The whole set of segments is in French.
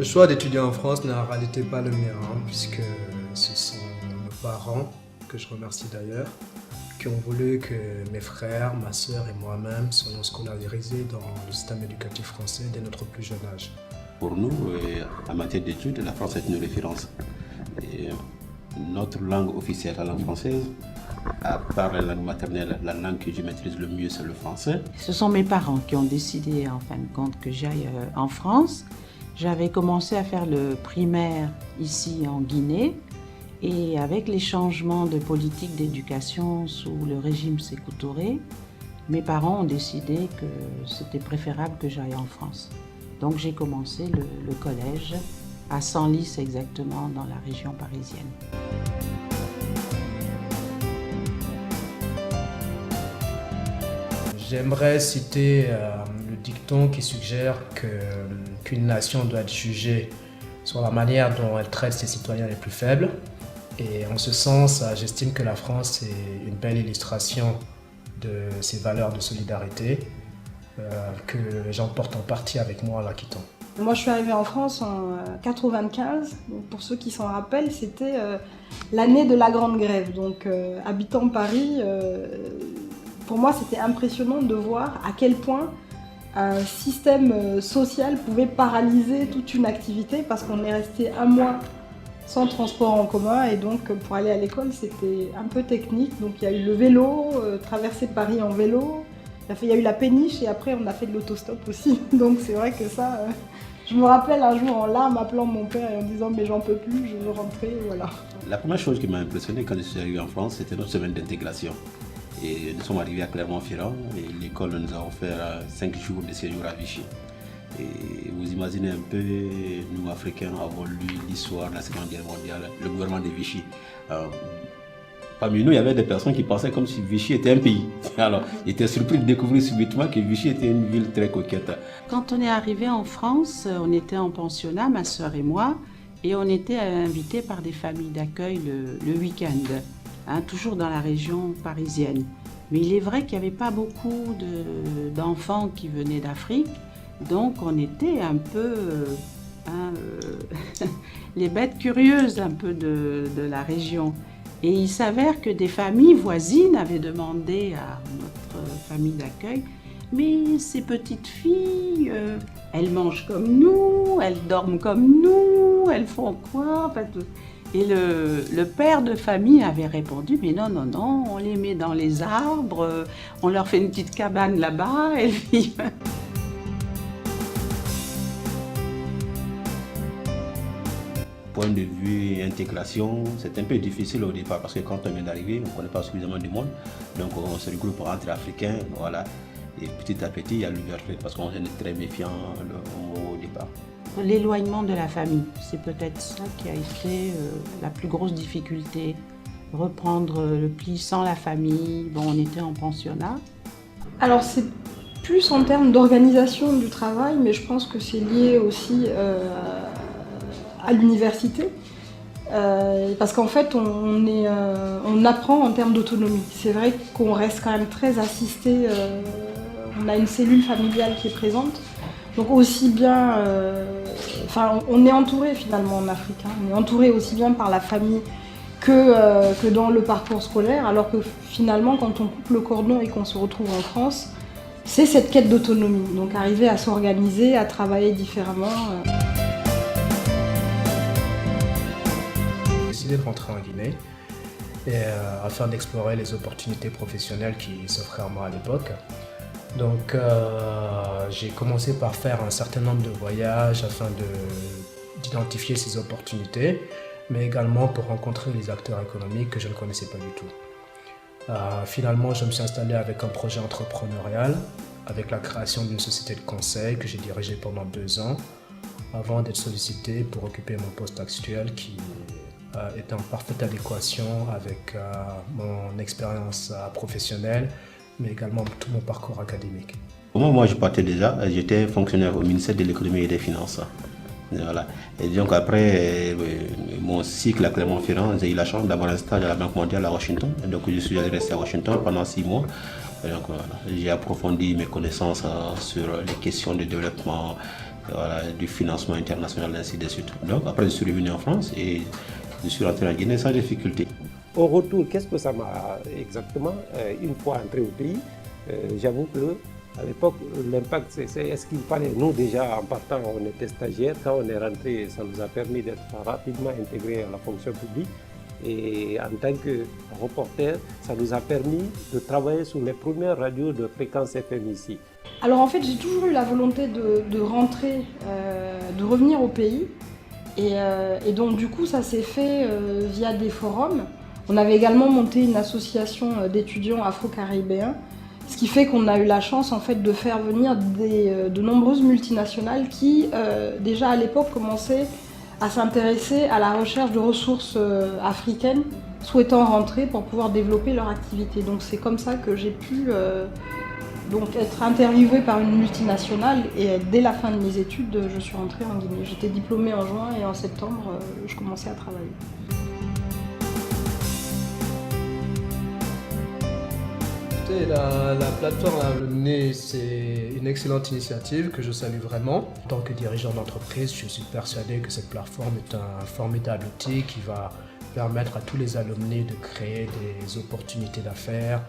choix d'étudier en France n'a en réalité pas le mien, puisque ce sont nos parents, que je remercie d'ailleurs, qui ont voulu que mes frères, ma sœur et moi-même soyons scolarisés dans le système éducatif français dès notre plus jeune âge. Pour nous, en matière d'études, la France est une référence. Et notre langue officielle, la langue française, à part la langue maternelle, la langue que je maîtrise le mieux, c'est le français. Ce sont mes parents qui ont décidé, en fin de compte, que j'aille en France. J'avais commencé à faire le primaire ici en Guinée. Et avec les changements de politique d'éducation sous le régime Sékou Touré, mes parents ont décidé que c'était préférable que j'aille en France. Donc j'ai commencé le collège à Senlis exactement, dans la région parisienne. J'aimerais citer le dicton qui suggère qu'une nation doit être jugée sur la manière dont elle traite ses citoyens les plus faibles. Et en ce sens, j'estime que la France est une belle illustration de ces valeurs de solidarité que j'emporte en partie avec moi en la quittant. Moi, je suis arrivée en France en 1995. Donc, pour ceux qui s'en rappellent, c'était l'année de la Grande Grève. Donc, habitant Paris, pour moi, c'était impressionnant de voir à quel point un système social pouvait paralyser toute une activité parce qu'on est resté un mois sans transport en commun et donc pour aller à l'école c'était un peu technique. Donc il y a eu le vélo, traverser Paris en vélo, il y a eu la péniche et après on a fait de l'autostop aussi. Donc c'est vrai que ça, je me rappelle un jour en larmes appelant mon père et en disant mais j'en peux plus, je veux rentrer, voilà. La première chose qui m'a impressionné quand je suis arrivé en France, c'était notre semaine d'intégration. Et nous sommes arrivés à Clermont-Ferrand et l'école nous a offert 5 jours de séjour à Vichy. Et vous imaginez un peu, nous Africains avons lu l'histoire de la Seconde Guerre mondiale, le gouvernement de Vichy. Parmi nous, il y avait des personnes qui pensaient comme si Vichy était un pays. Alors, ils étaient surpris de découvrir subitement que Vichy était une ville très coquette. Quand on est arrivé en France, on était en pensionnat, ma sœur et moi, et on était invités par des familles d'accueil le week-end, toujours dans la région parisienne. Mais il est vrai qu'il n'y avait pas beaucoup d'enfants qui venaient d'Afrique. Donc on était un peu les bêtes curieuses un peu de la région. Et il s'avère que des familles voisines avaient demandé à notre famille d'accueil « Mais ces petites filles, elles mangent comme nous, elles dorment comme nous, elles font quoi ?» Et le père de famille avait répondu « Mais non, non, non, on les met dans les arbres, on leur fait une petite cabane là-bas, elles vivent. » Point de vue intégration, c'est un peu difficile au départ parce que quand on vient d'arriver, on ne connaît pas suffisamment de monde. Donc on se regroupe entre Africains, voilà. Et petit à petit, il y a l'ouverture parce qu'on est très méfiant au départ. L'éloignement de la famille, c'est peut-être ça qui a été la plus grosse difficulté. Reprendre le pli sans la famille, bon, on était en pensionnat. Alors c'est plus en termes d'organisation du travail, mais je pense que c'est lié aussi à l'université. Parce qu'en fait, on apprend en termes d'autonomie. C'est vrai qu'on reste quand même très assisté. On a une cellule familiale qui est présente. Donc aussi bien... on est entouré finalement en Afrique. On est entouré aussi bien par la famille que dans le parcours scolaire. Alors que finalement, quand on coupe le cordon et qu'on se retrouve en France, c'est cette quête d'autonomie. Donc arriver à s'organiser, à travailler différemment. J'ai décidé de rentrer en Guinée afin d'explorer les opportunités professionnelles qui s'offraient à moi à l'époque. Donc j'ai commencé par faire un certain nombre de voyages afin d'identifier ces opportunités, mais également pour rencontrer les acteurs économiques que je ne connaissais pas du tout. Finalement, je me suis installé avec un projet entrepreneurial, avec la création d'une société de conseil que j'ai dirigée pendant 2 ans, avant d'être sollicité pour occuper mon poste actuel qui était en parfaite adéquation avec mon expérience professionnelle, mais également tout mon parcours académique. Au moment où je partais déjà, j'étais fonctionnaire au ministère de l'économie et des finances. Voilà. Et donc après mon cycle à Clermont-Ferrand, j'ai eu la chance d'avoir un stage à la Banque mondiale à Washington. Et donc je suis allé rester à Washington pendant 6 mois. Et donc voilà, j'ai approfondi mes connaissances sur les questions de développement voilà, du financement international, ainsi de suite. Donc après, je suis revenu en France et je suis rentré en Guinée sans difficulté. Au retour, qu'est-ce que ça m'a exactement, une fois entré au pays, j'avoue que à l'époque, l'impact, c'est est-ce qu'il fallait, nous déjà en partant, on était stagiaires, quand on est rentré, ça nous a permis d'être rapidement intégrés à la fonction publique. Et en tant que reporter, ça nous a permis de travailler sur les premières radios de fréquence FM ici. Alors en fait, j'ai toujours eu la volonté de rentrer, de revenir au pays. Et donc du coup, ça s'est fait via des forums. On avait également monté une association d'étudiants afro-caribéens, ce qui fait qu'on a eu la chance en fait de faire venir de nombreuses multinationales qui déjà à l'époque commençaient à s'intéresser à la recherche de ressources africaines, souhaitant rentrer pour pouvoir développer leur activité. Donc c'est comme ça que j'ai pu donc être interviewée par une multinationale et dès la fin de mes études, je suis rentrée en Guinée. J'étais diplômée en juin et en septembre, je commençais à travailler. La plateforme Alumni, c'est une excellente initiative que je salue vraiment. En tant que dirigeant d'entreprise, je suis persuadé que cette plateforme est un formidable outil qui va permettre à tous les alumni de créer des opportunités d'affaires,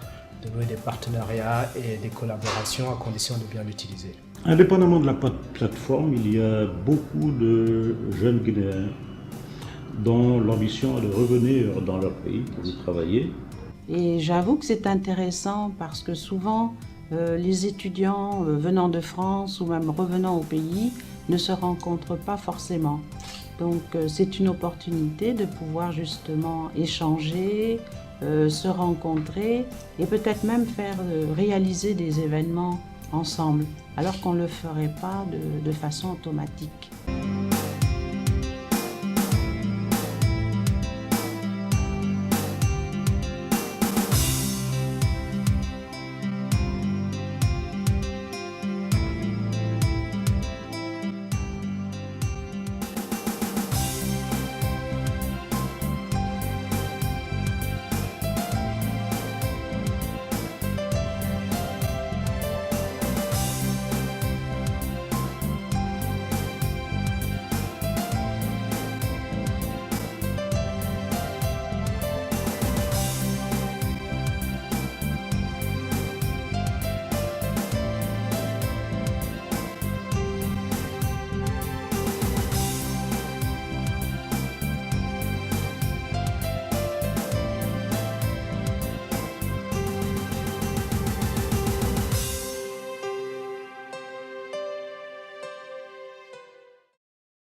de nouer des partenariats et des collaborations à condition de bien l'utiliser. Indépendamment de la plateforme, il y a beaucoup de jeunes Guinéens dont l'ambition est de revenir dans leur pays pour y travailler. Et j'avoue que c'est intéressant parce que souvent, les étudiants venant de France ou même revenant au pays ne se rencontrent pas forcément. Donc c'est une opportunité de pouvoir justement échanger, se rencontrer et peut-être même faire réaliser des événements ensemble, alors qu'on ne le ferait pas de façon automatique.